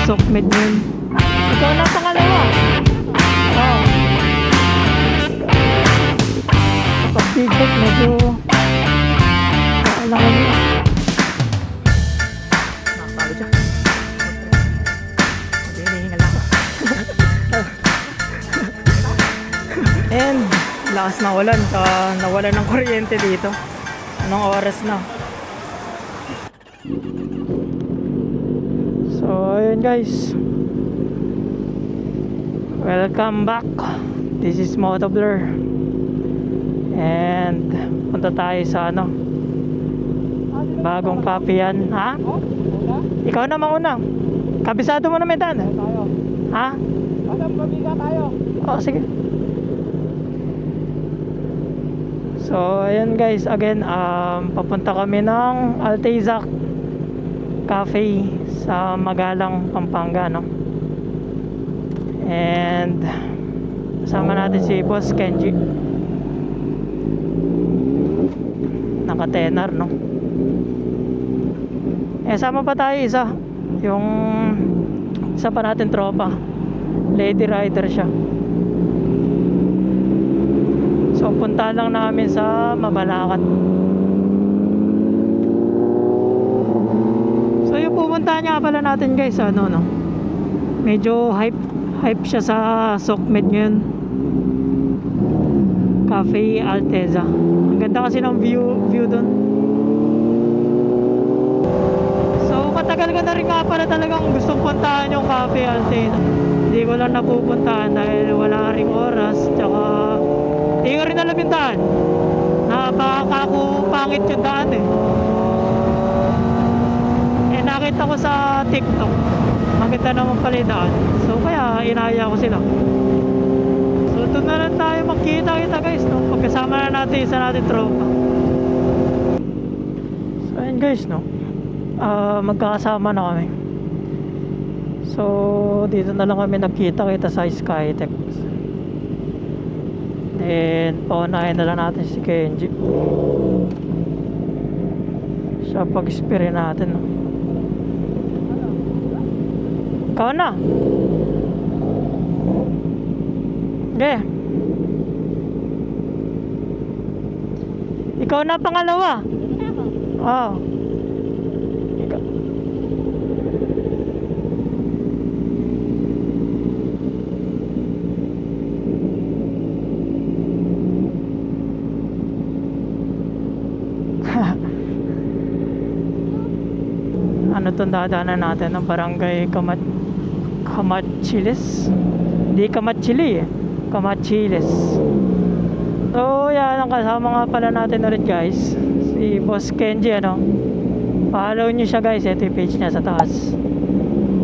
Sokmed yun. Ikaw na pangalawa. Oh. Kapag feedback, medyo kailangan nyo. Nakapagod siya. Hindi, hinihingal ako. And lakas na ulan, nawalan ng kuryente dito. Anong oras na? So ayun guys, welcome back. This is Motoblur. And punta tayo sa ano, bagong papian. Ha? Ikaw na mauna. Kabisado mo na may daan. Ha? Oh, sige. So ayun guys, again papunta kami ng Alteza Cafe sa Magalang, Pampanga, no? And kasama natin si Boss Kenji, naka-tenor, no? Eh sama pa tayo isa, yung isa pa natin tropa, lady rider siya. So punta lang namin sa Mabalacat. So yung pupuntahan nga pala natin guys, ano, no, medyo hype siya sa Sokmed ngayon, Cafe Alteza. Ang ganda kasi ng view dun. So matagal ko na rin nga pala talagang gustong puntahan yung Cafe Alteza. Hindi ko lang napupuntahan dahil wala ring oras, tsaka hindi ko rin alam yung daan. Napakakupangit yung daan eh. Eh nakita ko sa TikTok, maganda naman pala yung daan. So kaya inaya ko sila. So doon na lang tayo magkita-kita guys, no? Pagkasama na natin isa natin tropa. So ayun guys, no, magkakasama na kami. So dito na lang kami nagkita-kita sa Skytech. And paunahin na lang natin si Kenji. Siya pag-spray natin, no? Ikaw na. Okay. Ikaw na pangalawa. Oh. Ikaw. Ano itong dadaanan natin ng barangay Camachiles? Hindi Camachili eh, Camachiles. So yan, ang kasama nga pala natin ulit guys, si Boss Kenji, ano. Follow nyo siya guys, ito yung page niya sa taas.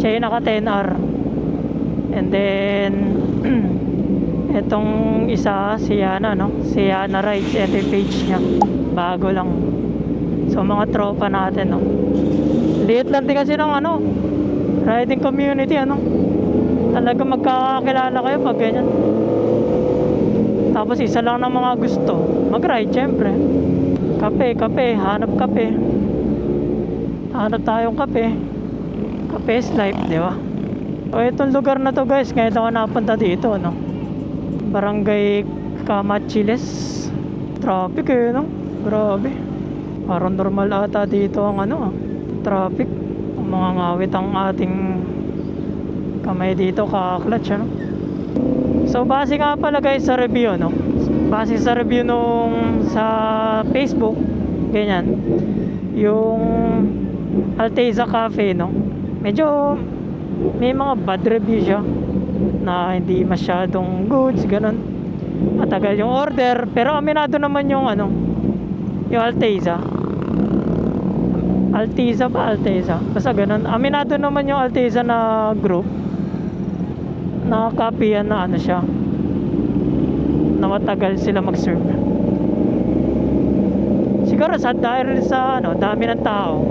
Siya yung naka 10R. And then etong isa, si Yana, no? Si Yana Rides, ito yung page niya, bago lang. So mga tropa natin, no. Liit lang din kasi ng ano, riding community, ano. Talaga magkakakilala kayo pag ganyan. Tapos isa lang ng mga gusto mag-ride, syempre. Kape, hanap kape. Hanap tayong kape. Kape is life, di ba? So itong lugar na to guys, ngayon ako napunta dito, no. Barangay Camachiles. Traffic eh, no. Grabe. Parang normal ata dito ang ano, traffic. Mga ngawit ang ating kamay dito, kakaklatch, ano. So base nga pala guys sa review, no, base sa review nung sa Facebook, ganyan, yung Alteza Cafe, no, medyo may mga bad review siya, na hindi masyadong goods, ganun. Matagal yung order, pero aminado naman yung ano, yung Alteza basta ganun, aminado naman yung Alteza na group, na copy yan, na ano siya, na matagal sila mag-serve. Siguro sa dahil sa ano, dami ng tao.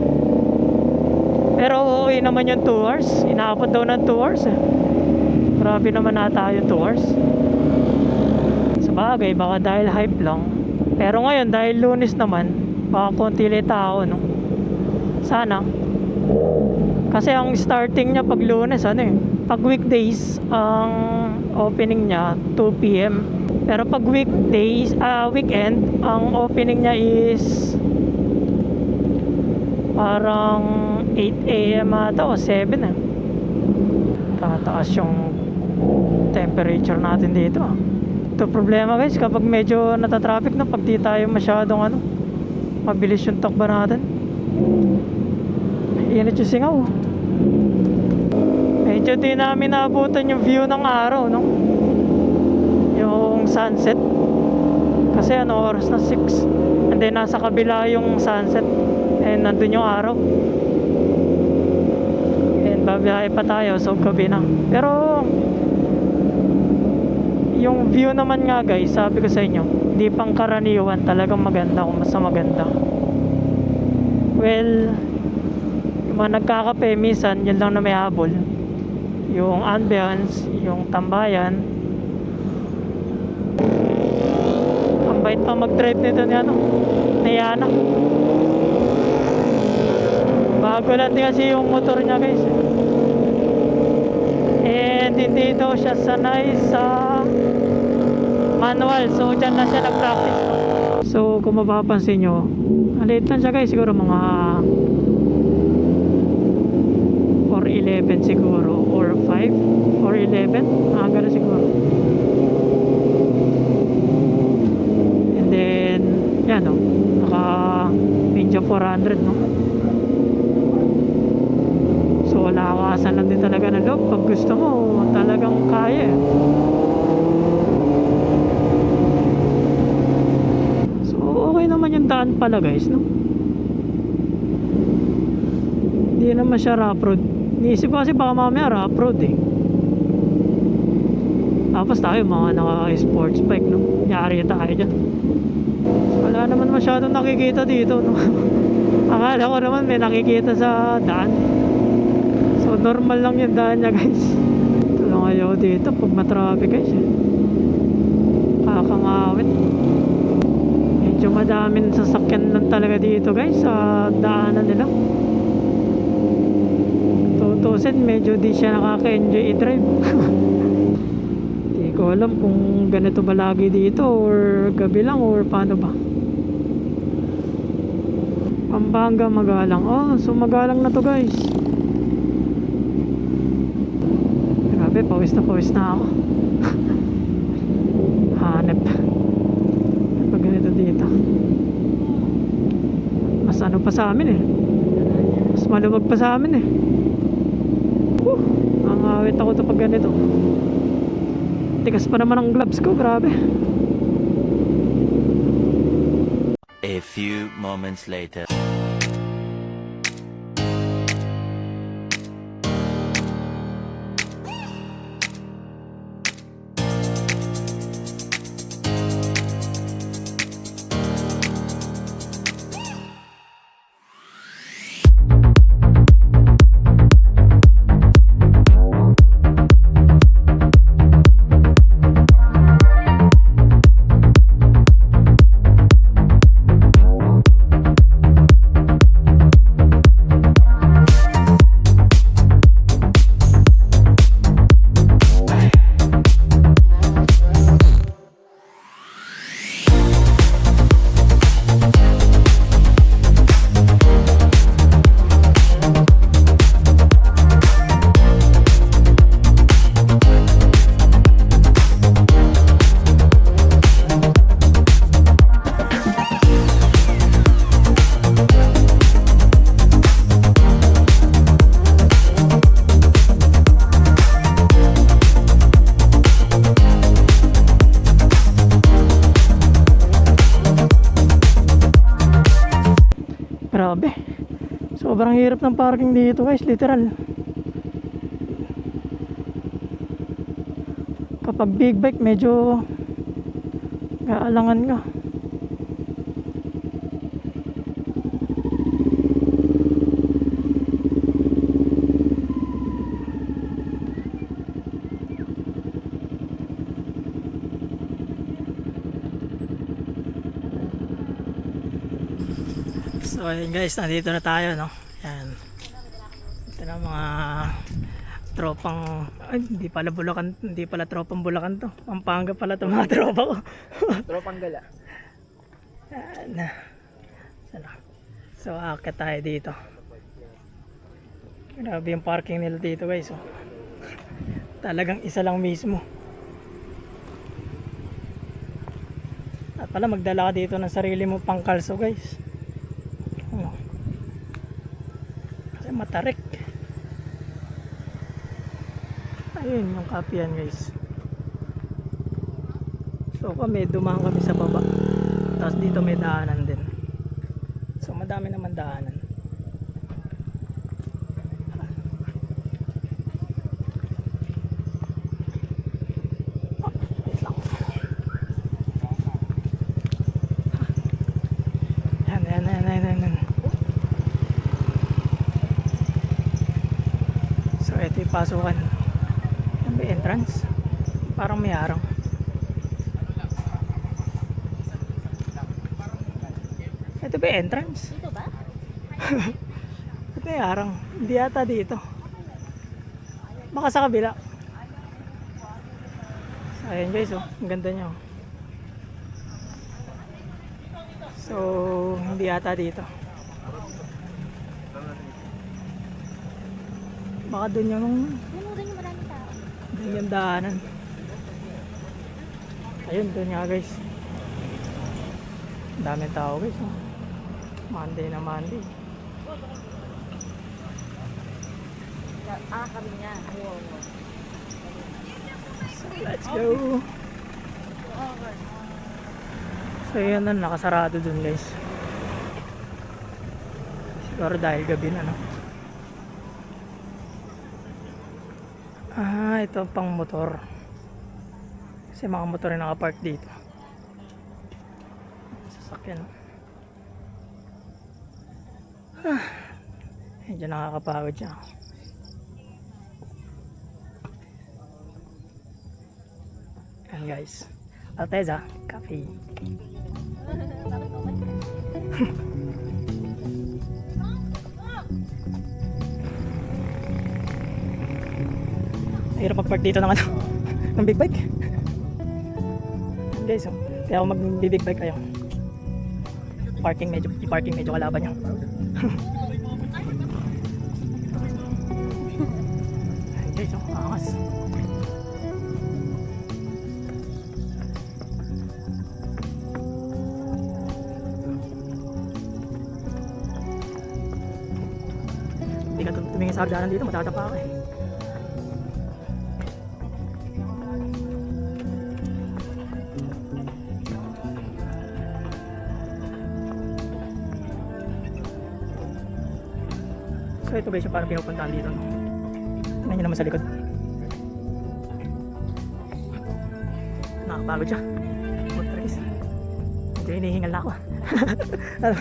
Pero okay naman yung 2 hours, inaabot daw ng 2 hours eh. Grabe naman ata yung 2 hours. Sa bagay, baka dahil hype lang. Pero ngayon, dahil Lunes naman, baka konti lang tao, no. Sana Kasi ang starting niya pag Lunes, ano eh, pag weekdays, ang opening niya 2 p.m. Pero pag weekdays, weekend, ang opening niya is parang 8 a.m. ata o 7 eh. Tataas yung temperature natin dito. Ito problema guys, kapag medyo natatraffic na, pag di tayo masyadong mabilis yung takbo natin. Init yung singaw. Medyo di namin naabutan yung view ng araw, no? Yung sunset. Kasi oras na 6. And then nasa kabila yung sunset. And nandun yung araw. And babiyahe pa tayo, so gabi na. Pero yung view naman nga guys, sabi ko sa inyo, di pang karaniwan, talagang maganda kung mas maganda. Well, yung mga nagkakape, minsan yun lang na may habol. Yung ambience, yung tambayan. Ang bait pa mag-drive nito ni Yana. Bago lang din kasi yung motor niya guys. And hindi daw siya sanay sa manual, so dyan lang siya nag-practice. So kung mapapansin nyo, maliit lang siya guys, siguro mga 411 siguro, or 5, 411, gano'n siguro. And then yan o, naka Ninja 400 no. So nakakasan lang din talaga ng loob. Pag gusto mo, talagang kaya eh. So okay naman yung daan pala guys, no? Hindi naman siya rough road. Niisip ko kasi baka mamaya rough road eh. Tapos tayo mga naka-sports bike, no? Yari tayo dyan. Wala naman masyadong nakikita dito, no? Akala ko naman may nakikita sa daan. So normal lang yung daan niya guys. Ito lang ayaw dito pag matraffic guys eh. Kakangawit. Medyo madaming sasakyan lang talaga dito guys sa daanan nila. Tutusin, medyo di siya nakaka-enjoy i-drive. Di ko alam kung ganito ba lagi dito or gabi lang or paano ba. Pampanga Magalang. Oh, so Magalang na to guys. Grabe, pawis na ako. Hanep. Pag ganito dito. Mas ano pa sa amin eh. Mas maluwag pa sa amin eh. Ang awit ako to pag ganito. Tigas pa naman ang gloves ko, grabe. A few moments later. Grabe. Sobrang hirap ng parking dito guys, literal. Kapag big bike medyo gaalangan ka. So ayun guys, nandito na tayo no. Yan. Ito Ito na mga tropang, ay hindi pala Bulacan, hindi pala tropang Bulacan to. Pampanga pala to mga tropa ko. Tropang gala. Yan. So aakyat tayo dito. Grabe yung parking nila dito guys. Oh. Talagang isa lang mismo. At pala magdala ka dito ng sarili mo pang kalso guys. Oh. Kasi matarik. Ayun yung kapihan guys. So kami dumaan kami sa baba. Tapos dito may daanan din. So madami naman daanan. Wait lang. Yan. So ito yung pasukan. Yan ba entrance? Parang may araw. Ito ba entrance? Dito ba? Ito yung arang. Hindi yata dito. Baka sa kabila. So, ayan guys, oh. Ang ganda niya. Oh. So, hindi yata dito. Baka dun yung Doon yung maraming tao. dun yung daanan. Ayun, dun nga guys. Ang daming tao guys. Oh. Monday na Monday. Kami nga. So, let's go. So yun na, nakasarado dun guys. Siguro dahil gabi na no. Ah, ito pang motor. Kasi mga motor yung nakapark dito. Sasakyan. Medyo nakakapagod siya. Ayan guys, Alteza Cafe. Mahirap mag-park dito ng ano, ng big bike. Guys, oh, kaya ako mag-big bike kayo. Parking medyo kalaban niya. Guys, oh, angas. Hindi ka tumingin sa hagdanan dito, matatapa ka eh. So ito guys yung parang pinupuntahan dito. Tingnan nyo naman sa likod. Nakakapagod siya. Motoris. Medyo hinihingal na ako. Ano?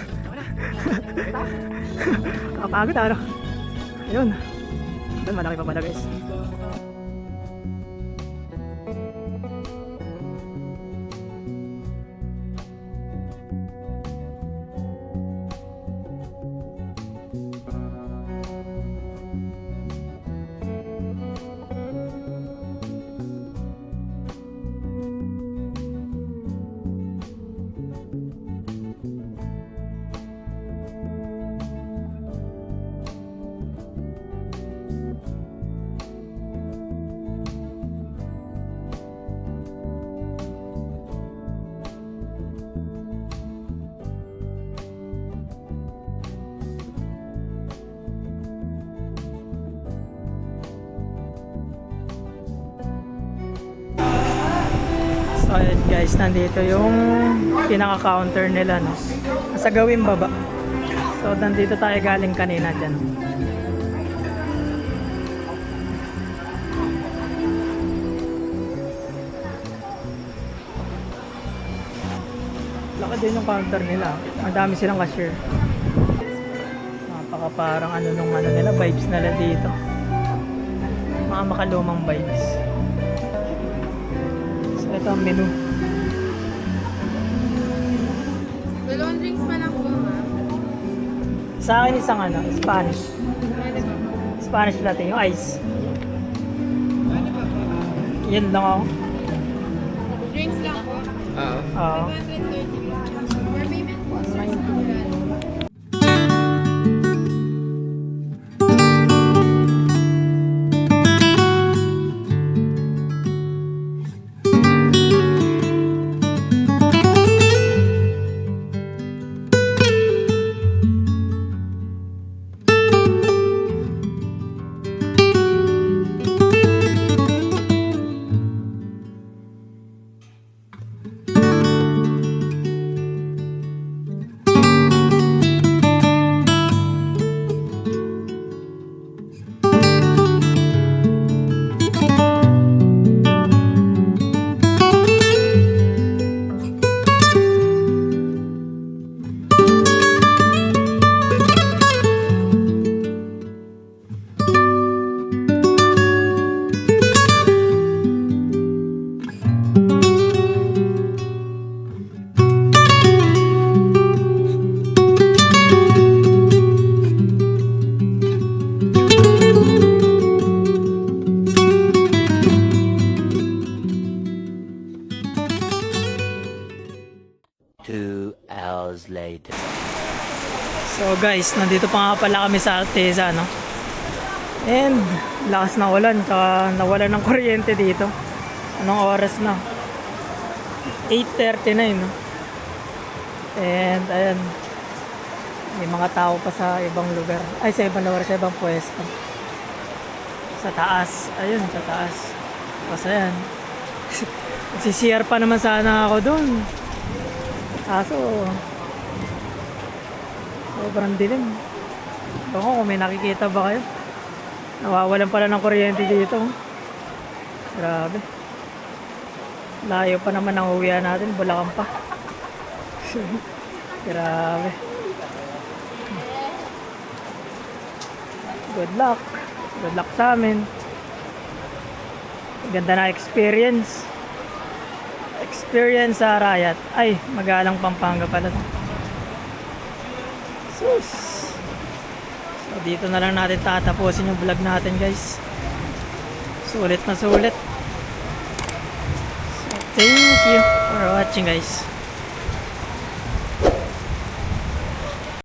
Nakakapagod ano. Ayun. Doon malaki pa pala guys. So ayan guys, nandito yung pinaka-counter nila no. Sa gawing baba. So nandito tayo galing kanina dyan. Laki din yung counter nila. Madami silang cashier. Napaka parang ano nung ano nila, vibes nila dito. Mga makalumang vibes. Ito ang menu. Dalawang drinks pa lang po, ma'am. Sa akin isang ano, Spanish. Pwede ba? Spanish latte, yung ice. Yan lang ako. Drinks lang po. Oo. 130 for payment po. Sir. Two hours later. So guys, nandito pa nga pala kami sa Alteza, no? And lakas ng ulan, tsaka nawala ng kuryente dito. Anong oras na? 8:39, no? And ayan, may mga tao pa sa ibang lugar. Ay, sa ibang lugar, sa ibang pwesto. Sa taas, ayun, sa taas. Tapos ayan, CCR pa naman sana ako dun. Kaso sobrang dilim. Ewan ko kung may nakikita ba kayo. Nawawalan pala ng kuryente dito. Grabe. Layo pa naman ang uwian natin. Bulacan pa. Grabe. Good luck. Good luck sa amin. Ganda na experience. Experience sa Arayat. Ay, Magalang, Pampanga pala. Sus. So, dito na lang natin tatapusin yung vlog natin, guys. Sulit na sulit. So, thank you for watching, guys.